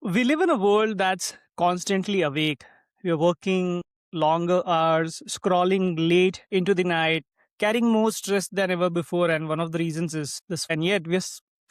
We live in a world that's constantly awake. We're working longer hours, scrolling late into the night, carrying more stress than ever before. And one of the reasons is this. And yet we're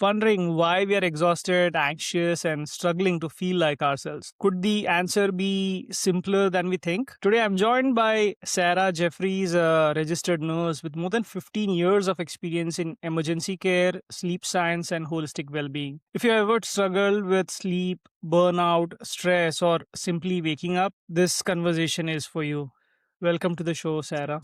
wondering why we are exhausted, anxious, and struggling to feel like ourselves. Could the answer be simpler than we think? Today, I'm joined by Sarah Jeffries, a registered nurse with more than 15 years of experience in emergency care, sleep science, and holistic well being. If you ever struggled with sleep, burnout, stress, or simply waking up, this conversation is for you. Welcome to the show, Sarah.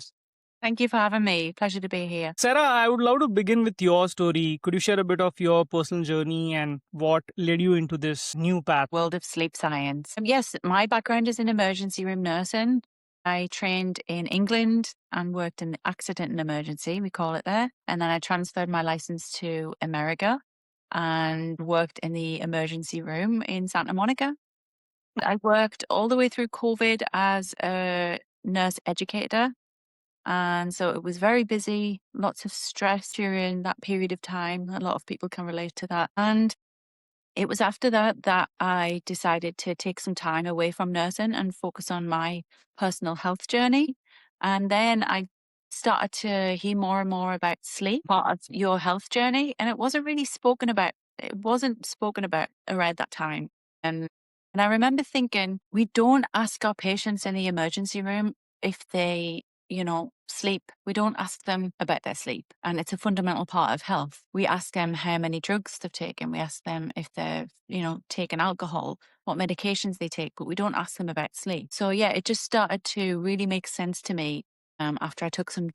Thank you for having me. Pleasure to be here. Sarah, I would love to begin with your story. Could you share a bit of your personal journey and what led you into this new path? World of sleep science. Yes, my background is in emergency room nursing. I trained in England and worked in accident and emergency, we call it there. And then I transferred my license to America and worked in the emergency room in Santa Monica. I worked all the way through COVID as a nurse educator. And so it was very busy, lots of stress during that period of time. A lot of people can relate to that. And it was after that I decided to take some time away from nursing and focus on my personal health journey. And then I started to hear more and more about sleep, part of your health journey. And it wasn't really spoken about. It wasn't spoken about around that time. And I remember thinking, we don't ask our patients in the emergency room if they sleep. We don't ask them about their sleep. And it's a fundamental part of health. We ask them how many drugs they've taken. We ask them if they've, taken alcohol, what medications they take, but we don't ask them about sleep. So yeah, it just started to really make sense to me after I took some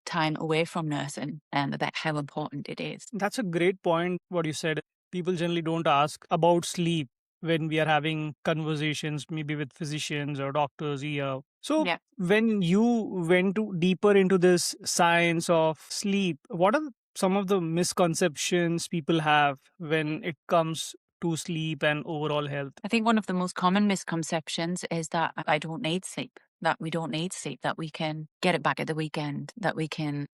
time away from nursing and about how important it is. That's a great point, what you said. People generally don't ask about sleep when we are having conversations, maybe with physicians or doctors here. So, Yeah. when you went deeper into this science of sleep, what are some of the misconceptions people have when it comes to sleep and overall health? I think one of the most common misconceptions is that I don't need sleep, that we don't need sleep, that we can get it back at the weekend, that we can,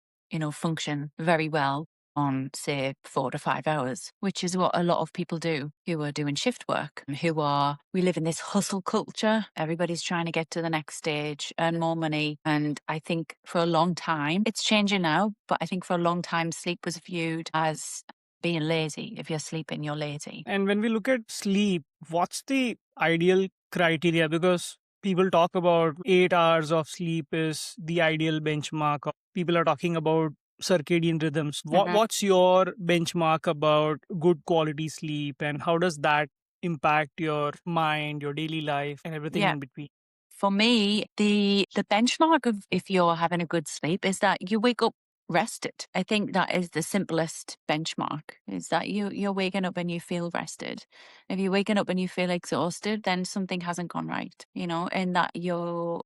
function very well on, say, 4 to 5 hours, which is what a lot of people do who are doing shift work, we live in this hustle culture. Everybody's trying to get to the next stage, earn more money. And I think for a long time, it's changing now, but I think for a long time, sleep was viewed as being lazy. If you're sleeping, you're lazy. And when we look at sleep, what's the ideal criteria? Because people talk about 8 hours of sleep is the ideal benchmark. People are talking about circadian rhythms. What's your benchmark about good quality sleep, and how does that impact your mind, your daily life, and everything Yeah. in between? For me, the benchmark of if you're having a good sleep is that you wake up rested. I think that is the simplest benchmark, is that you're waking up and you feel rested. If you're waking up and you feel exhausted, then something hasn't gone right, and that you're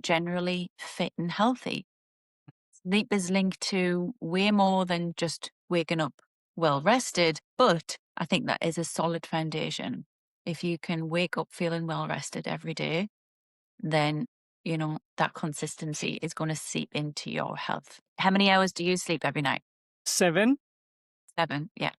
generally fit and healthy. Sleep is linked to way more than just waking up well rested, but I think that is a solid foundation. If you can wake up feeling well rested every day, then that consistency is going to seep into your health. How many hours do you sleep every night? 7. 7. Yeah.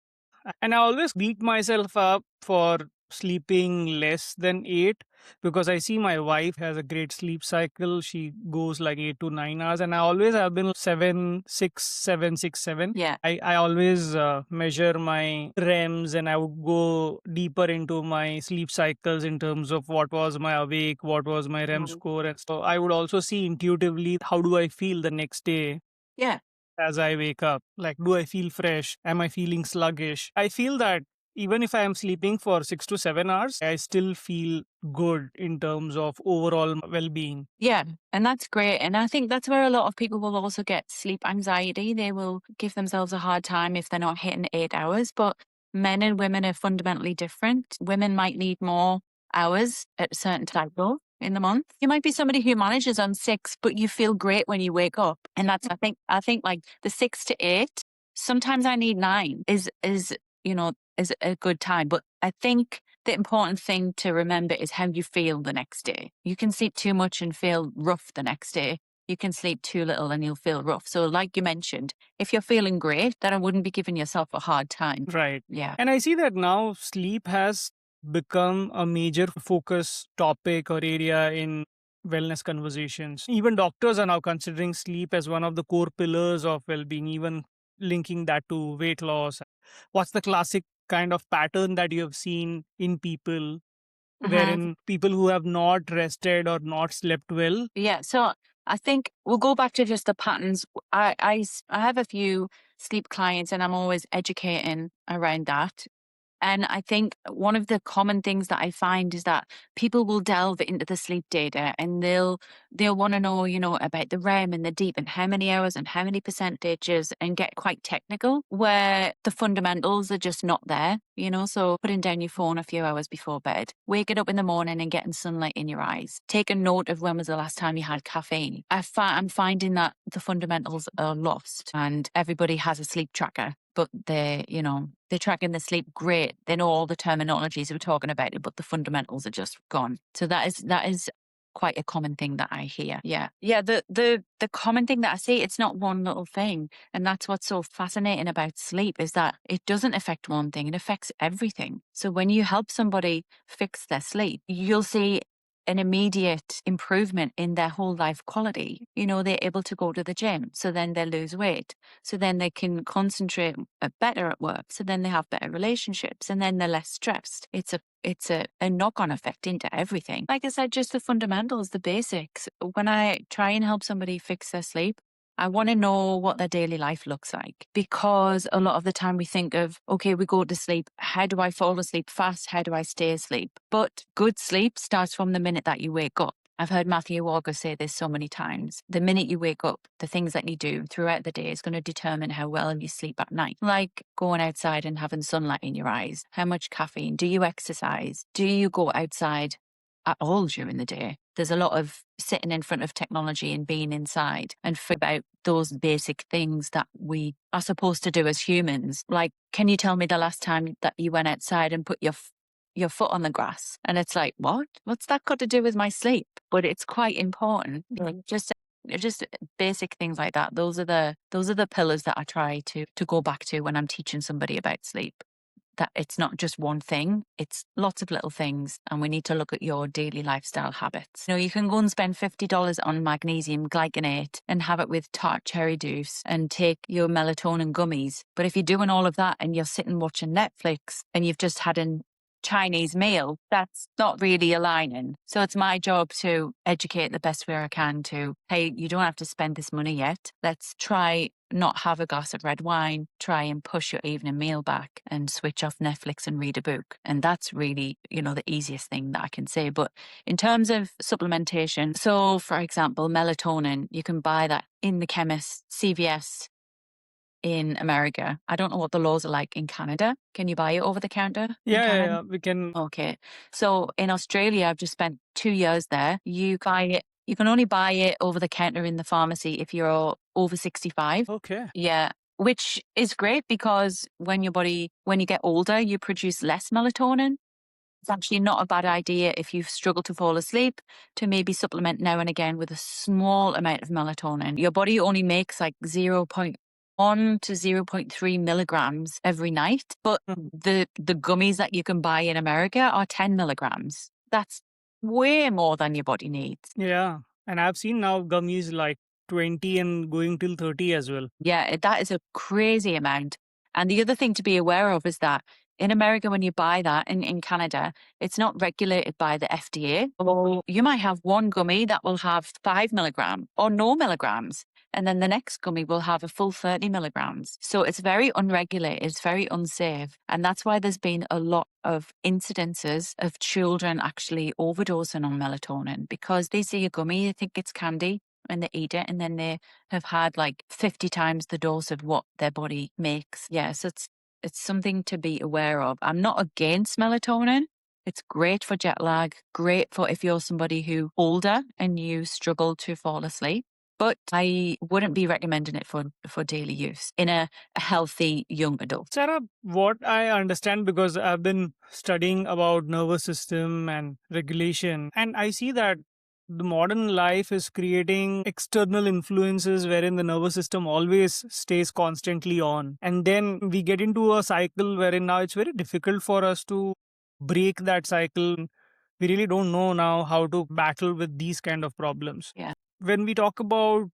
And I always beat myself up for sleeping less than 8 because I see my wife has a great sleep cycle. She goes like 8 to 9 hours, and I always have been 7, 6, 7, 6, 7. Yeah. I always measure my REMs, and I would go deeper into my sleep cycles in terms of what was my awake, what was my REM score. And so I would also see intuitively how do I feel the next day Yeah. as I wake up. Like, do I feel fresh? Am I feeling sluggish? I feel that even if I am sleeping for 6 to 7 hours, I still feel good in terms of overall well being. Yeah. And that's great. And I think that's where a lot of people will also get sleep anxiety. They will give themselves a hard time if they're not hitting 8 hours. But men and women are fundamentally different. Women might need more hours at a certain cycle in the month. You might be somebody who manages on 6, but you feel great when you wake up. And that's, I think like the 6 to 8, sometimes I need 9 is a good time. But I think the important thing to remember is how you feel the next day. You can sleep too much and feel rough the next day. You can sleep too little and you'll feel rough. So like you mentioned, if you're feeling great, then I wouldn't be giving yourself a hard time. Right. Yeah. And I see that now sleep has become a major focus topic or area in wellness conversations. Even doctors are now considering sleep as one of the core pillars of well-being, even linking that to weight loss. What's the classic kind of pattern that you have seen in people, wherein people who have not rested or not slept well? Yeah, so I think we'll go back to just the patterns. I have a few sleep clients and I'm always educating around that. And I think one of the common things that I find is that people will delve into the sleep data and they'll want to know, about the REM and the deep and how many hours and how many percentages and get quite technical where the fundamentals are just not there, So putting down your phone a few hours before bed, waking up in the morning and getting sunlight in your eyes, take a note of when was the last time you had caffeine. I'm finding that the fundamentals are lost and everybody has a sleep tracker but they're tracking the sleep great. They know all the terminologies we're talking about it, but the fundamentals are just gone. So that is quite a common thing that I hear. Yeah. Yeah. The common thing that I see, it's not one little thing. And that's what's so fascinating about sleep is that it doesn't affect one thing, it affects everything. So when you help somebody fix their sleep, you'll see an immediate improvement in their whole life quality. They're able to go to the gym, so then they lose weight. So then they can concentrate better at work. So then they have better relationships and then they're less stressed. It's a knock-on effect into everything. Like I said, just the fundamentals, the basics. When I try and help somebody fix their sleep, I want to know what their daily life looks like because a lot of the time we think of, okay, we go to sleep. How do I fall asleep fast? How do I stay asleep? But good sleep starts from the minute that you wake up. I've heard Matthew Walker say this so many times. The minute you wake up, the things that you do throughout the day is going to determine how well you sleep at night. Like going outside and having sunlight in your eyes. How much caffeine? Do you exercise? Do you go outside at all during the day? There's a lot of sitting in front of technology and being inside and about those basic things that we are supposed to do as humans. Like, can you tell me the last time that you went outside and put your foot on the grass? And it's like, what? What's that got to do with my sleep? But it's quite important. Like, just basic things like that. Those are the pillars that I try to go back to when I'm teaching somebody about sleep. That it's not just one thing, it's lots of little things. And we need to look at your daily lifestyle habits. You can go and spend $50 on magnesium glycinate and have it with tart cherry juice and take your melatonin gummies. But if you're doing all of that and you're sitting watching Netflix and you've just had a Chinese meal, that's not really aligning. So it's my job to educate the best way I can to, hey, you don't have to spend this money yet. Let's try not have a glass of red wine, try and push your evening meal back and switch off Netflix and read a book. And that's really, the easiest thing that I can say. But in terms of supplementation, so for example, melatonin, you can buy that in the chemist, CVS, in America. I don't know what the laws are like in Canada. Can you buy it over the counter in Yeah, yeah, Canada? yeah, we can. Okay. So in Australia, I've just spent 2 years there. You can only buy it over the counter in the pharmacy if you're over 65. Okay. Yeah. Which is great because when you get older, you produce less melatonin. It's actually not a bad idea if you struggle to fall asleep to maybe supplement now and again with a small amount of melatonin. Your body only makes like 0.1 to 0.3 milligrams every night, but the gummies that you can buy in America are 10 milligrams. That's way more than your body needs. Yeah. And I've seen now gummies like 20 and going till 30 as well. Yeah, that is a crazy amount. And the other thing to be aware of is that in America, when you buy that, in Canada, it's not regulated by the FDA. Oh. You might have one gummy that will have 5 milligrams or no milligrams. And then the next gummy will have a full 30 milligrams. So it's very unregulated, it's very unsafe. And that's why there's been a lot of incidences of children actually overdosing on melatonin because they see a gummy, they think it's candy and they eat it and then they have had like 50 times the dose of what their body makes. Yeah, so it's something to be aware of. I'm not against melatonin. It's great for jet lag, great for if you're somebody who older and you struggle to fall asleep. But I wouldn't be recommending it for daily use in a healthy young adult. Sarah, what I understand, because I've been studying about nervous system and regulation, and I see that the modern life is creating external influences wherein the nervous system always stays constantly on. And then we get into a cycle wherein now it's very difficult for us to break that cycle. We really don't know now how to battle with these kind of problems. Yeah. When we talk about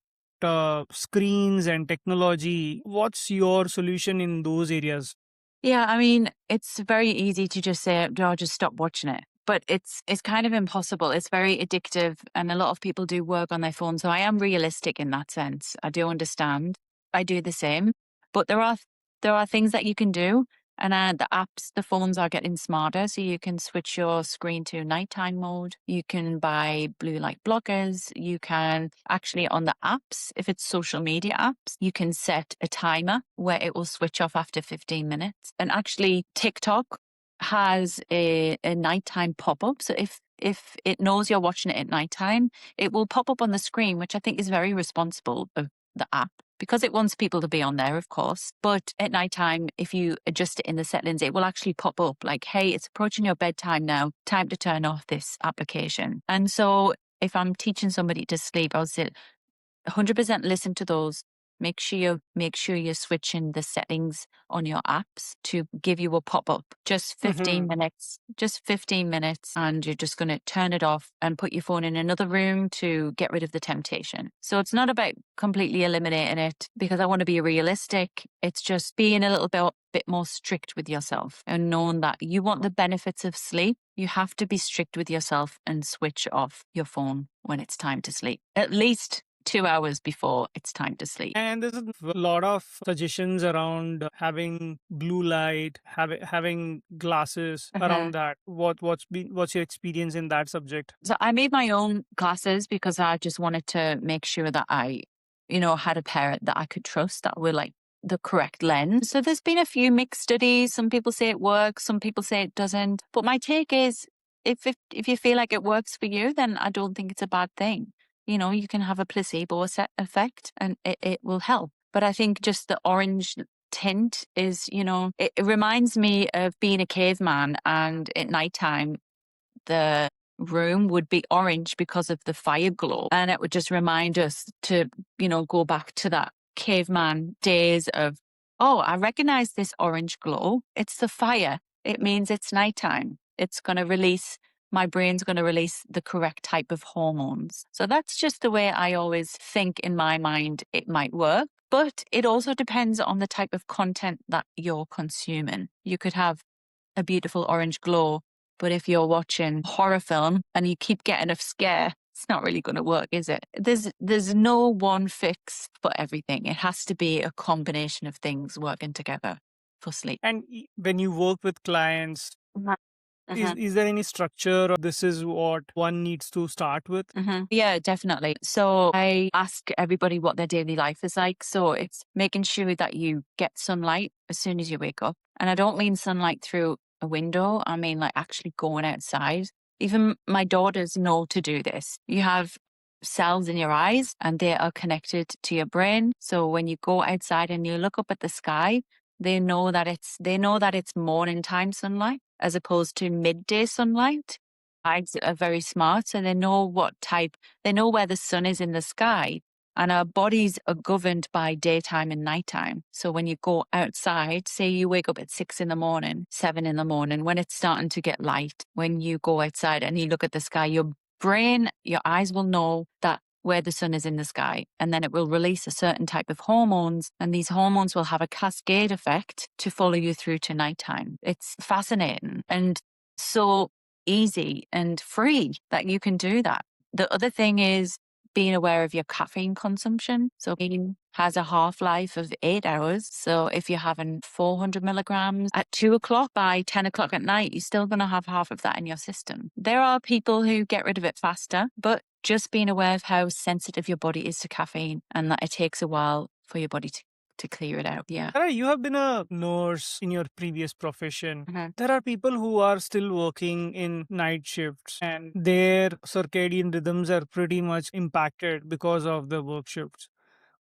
screens and technology, what's your solution in those areas? Yeah, I mean, it's very easy to just say, "Oh, just stop watching it." But it's kind of impossible. It's very addictive, and a lot of people do work on their phone. So I am realistic in that sense. I do understand. I do the same. But there are things that you can do, and the apps, the phones are getting smarter. So you can switch your screen to nighttime mode. You can buy blue light blockers. You can actually on the apps, if it's social media apps, you can set a timer where it will switch off after 15 minutes. And actually, TikTok has a nighttime pop-up. So if it knows you're watching it at nighttime, it will pop up on the screen, which I think is very responsible of the app because it wants people to be on there, of course. But at nighttime, if you adjust it in the settings, it will actually pop up like, hey, it's approaching your bedtime now. Time to turn off this application. And so if I'm teaching somebody to sleep, I'll say 100% listen to those. Make sure you're switching the settings on your apps to give you a pop-up. Just 15 Mhm. minutes, just 15 minutes, and you're just going to turn it off and put your phone in another room to get rid of the temptation. So it's not about completely eliminating it because I want to be realistic. It's just being a little bit more strict with yourself and knowing that you want the benefits of sleep. You have to be strict with yourself and switch off your phone when it's time to sleep. At least 2 hours before it's time to sleep. And there's a lot of suggestions around having blue light, having glasses Mhm. around that. What's your experience in that subject? So I made my own glasses because I just wanted to make sure that I had a pair that I could trust that were like the correct lens. So there's been a few mixed studies. Some people say it works, some people say it doesn't. But my take is if you feel like it works for you, then I don't think it's a bad thing. You can have a placebo effect and it will help. But I think just the orange tint is, it reminds me of being a caveman and at nighttime the room would be orange because of the fire glow. And it would just remind us to, go back to that caveman days of, oh, I recognize this orange glow. It's the fire. It means it's nighttime. My brain's going to release the correct type of hormones. So that's just the way I always think in my mind it might work. But it also depends on the type of content that you're consuming. You could have a beautiful orange glow, but if you're watching a horror film and you keep getting a scare, it's not really going to work, is it? There's no one fix for everything. It has to be a combination of things working together for sleep. And when you work with clients, Mhm. is Mhm. is there any structure or this is what one needs to start with? Yeah, definitely. So I ask everybody what their daily life is like. So it's making sure that you get sunlight as soon as you wake up. And I don't mean sunlight through a window, I mean like actually going outside. Even my daughters know to do this. You have cells in your eyes and they are connected to your brain. So when you go outside and you look up at the sky, they know that it's morning time sunlight as opposed to midday sunlight. Eyes are very smart, so they know where the sun is in the sky. And our bodies are governed by daytime and nighttime. So when you go outside, say you wake up at 6 in the morning, 7 in the morning, when it's starting to get light, when you go outside and you look at the sky, your eyes will know that where the sun is in the sky. And then it will release a certain type of hormones. And these hormones will have a cascade effect to follow you through to nighttime. It's fascinating. And so easy and free that you can do that. The other thing is being aware of your caffeine consumption. So caffeine has a half-life of 8 hours. So if you're having 400 milligrams at 2 o'clock, by 10 o'clock at night, you're still going to have half of that in your system. There are people who get rid of it faster, but just being aware of how sensitive your body is to caffeine and that it takes a while for your body to clear it out. Yeah. Sarah, you have been a nurse in your previous profession. Mhm. There are people who are still working in night shifts and their circadian rhythms are pretty much impacted because of the work shifts.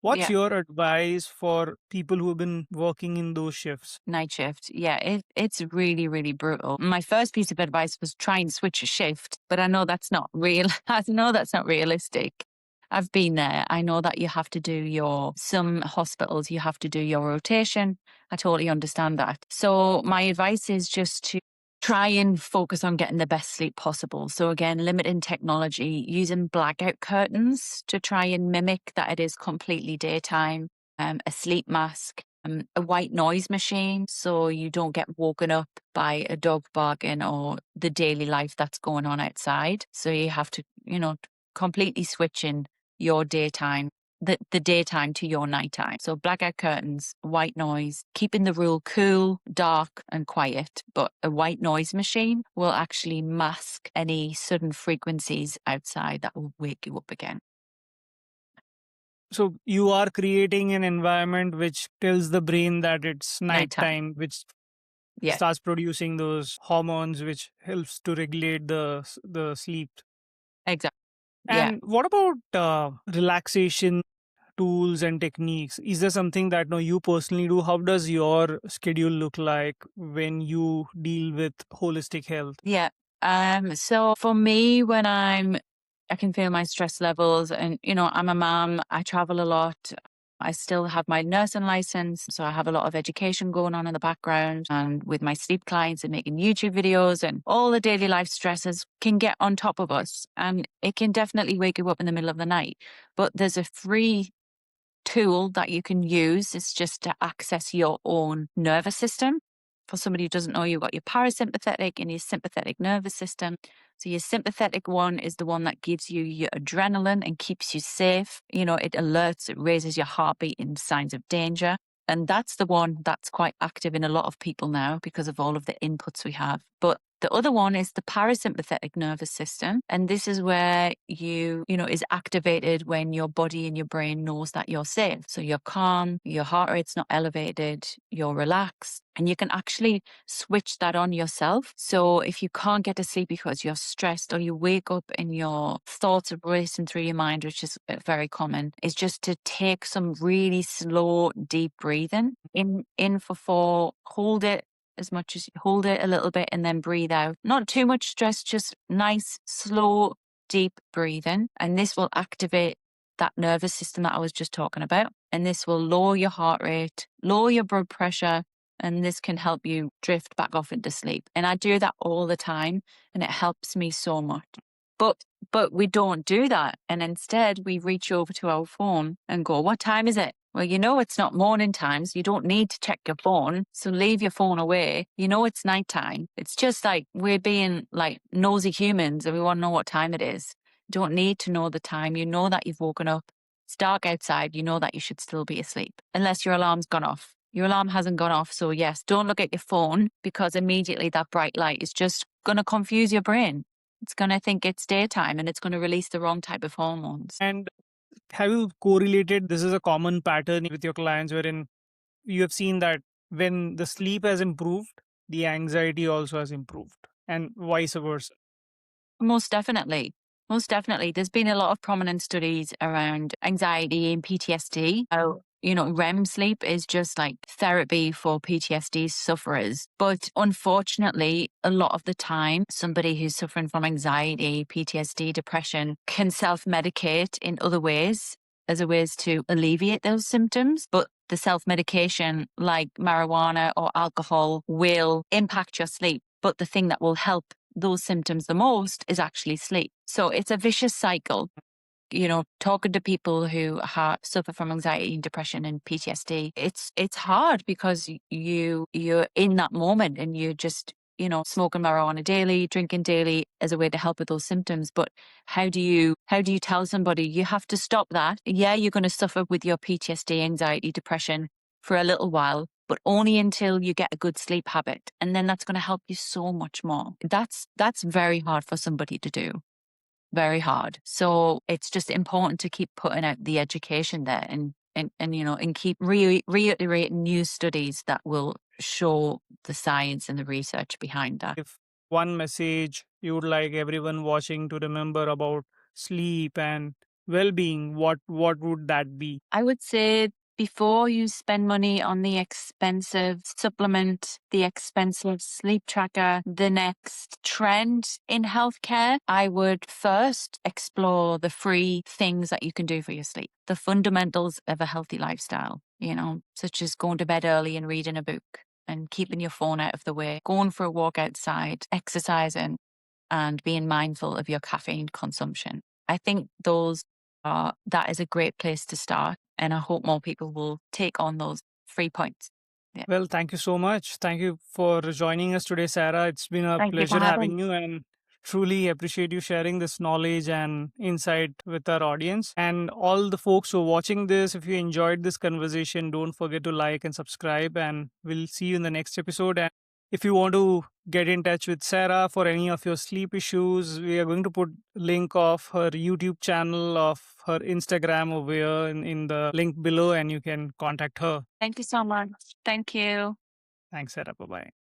What's Yeah. your advice for people who have been working in those shifts? Night shift. Yeah, it's really, really brutal. My first piece of advice was try and switch a shift, but I know that's not real. I know that's not realistic. I've been there. I know that you have to do some hospitals, you have to do your rotation. I totally understand that. So my advice is just to try and focus on getting the best sleep possible. So again, limiting technology, using blackout curtains to try and mimic that it is completely daytime, a sleep mask, a white noise machine so you don't get woken up by a dog barking or the daily life that's going on outside. So you have to, completely switch in your daytime the daytime to your nighttime. So blackout curtains, white noise, keeping the room cool, dark and quiet. But a white noise machine will actually mask any sudden frequencies outside that will wake you up again. So you are creating an environment which tells the brain that it's Nighttime. nighttime, which Yeah, starts producing those hormones which helps to regulate the sleep. exactly. Yeah. And what about relaxation tools and techniques? Is there something that no you personally do? How does your schedule look like when you deal with holistic health? Yeah. So for me, when I can feel my stress levels and, I'm a mom, I travel a lot. I still have my nursing license. So I have a lot of education going on in the background and with my sleep clients and making YouTube videos and all the daily life stresses can get on top of us. And it can definitely wake you up in the middle of the night. But there's a free tool that you can use. It's just to access your own nervous system. For somebody who doesn't know, you've got your parasympathetic and your sympathetic nervous system. So your sympathetic one is the one that gives you your adrenaline and keeps you safe. It alerts, it raises your heartbeat in signs of danger. And that's the one that's quite active in a lot of people now because of all of the inputs we have. But the other one is the parasympathetic nervous system. And this is where is activated when your body and your brain knows that you're safe. So you're calm, your heart rate's not elevated, you're relaxed, and you can actually switch that on yourself. So if you can't get to sleep because you're stressed or you wake up and your thoughts are racing through your mind, which is very common, is just to take some really slow, deep breathing. In for 4, hold it as much as you hold it a little bit and then breathe out. Not too much stress, just nice, slow, deep breathing. And this will activate that nervous system that I was just talking about. And this will lower your heart rate, lower your blood pressure, and this can help you drift back off into sleep. And I do that all the time and it helps me so much. But we don't do that. And instead we reach over to our phone and go, what time is it? Well, it's not morning times. You don't need to check your phone. So leave your phone away. It's nighttime. It's just like we're being like nosy humans and we want to know what time it is. You don't need to know the time. You know that you've woken up. It's dark outside. You know that you should still be asleep unless your alarm's gone off. Your alarm hasn't gone off. So yes, don't look at your phone because immediately that bright light is just going to confuse your brain. It's going to think it's daytime and it's going to release the wrong type of hormones. And have you correlated this is a common pattern with your clients wherein you have seen that when the sleep has improved, the anxiety also has improved, and vice versa? Most definitely. Most definitely. There's been a lot of prominent studies around anxiety and PTSD. REM sleep is just like therapy for PTSD sufferers. But unfortunately, a lot of the time, somebody who's suffering from anxiety, PTSD, depression can self medicate in other ways as a ways to alleviate those symptoms. But the self medication, like marijuana or alcohol, will impact your sleep. But the thing that will help those symptoms the most is actually sleep. So it's a vicious cycle. Talking to people who suffer from anxiety, depression, and PTSD, it's hard because you're in that moment and you're just smoking marijuana daily, drinking daily as a way to help with those symptoms. But how do you tell somebody you have to stop that? Yeah, you're going to suffer with your PTSD, anxiety, depression for a little while, but only until you get a good sleep habit. And then that's going to help you so much more. That's very hard for somebody to do. Very hard. So it's just important to keep putting out the education there and keep reiterating new studies that will show the science and the research behind that. If one message you would like everyone watching to remember about sleep and well-being, what would that be? I would say before you spend money on the expensive supplement, the expensive sleep tracker, the next trend in healthcare, I would first explore the free things that you can do for your sleep, the fundamentals of a healthy lifestyle, such as going to bed early and reading a book. and keeping your phone out of the way, going for a walk outside, exercising, and being mindful of your caffeine consumption. I think that is a great place to start. And I hope more people will take on those 3 points. Yeah. Well, thank you so much. Thank you for joining us today, Sarah. It's been a Thank you for pleasure having having you, and truly appreciate you sharing this knowledge and insight with our audience. And all the folks who are watching this, if you enjoyed this conversation, don't forget to like and subscribe, and we'll see you in the next episode. And if you want to get in touch with Sarah for any of your sleep issues, we are going to put link of her YouTube channel, of her Instagram over here in the link below, and you can contact her. Thank you so much. Thank you. Thanks, Sarah. Bye bye.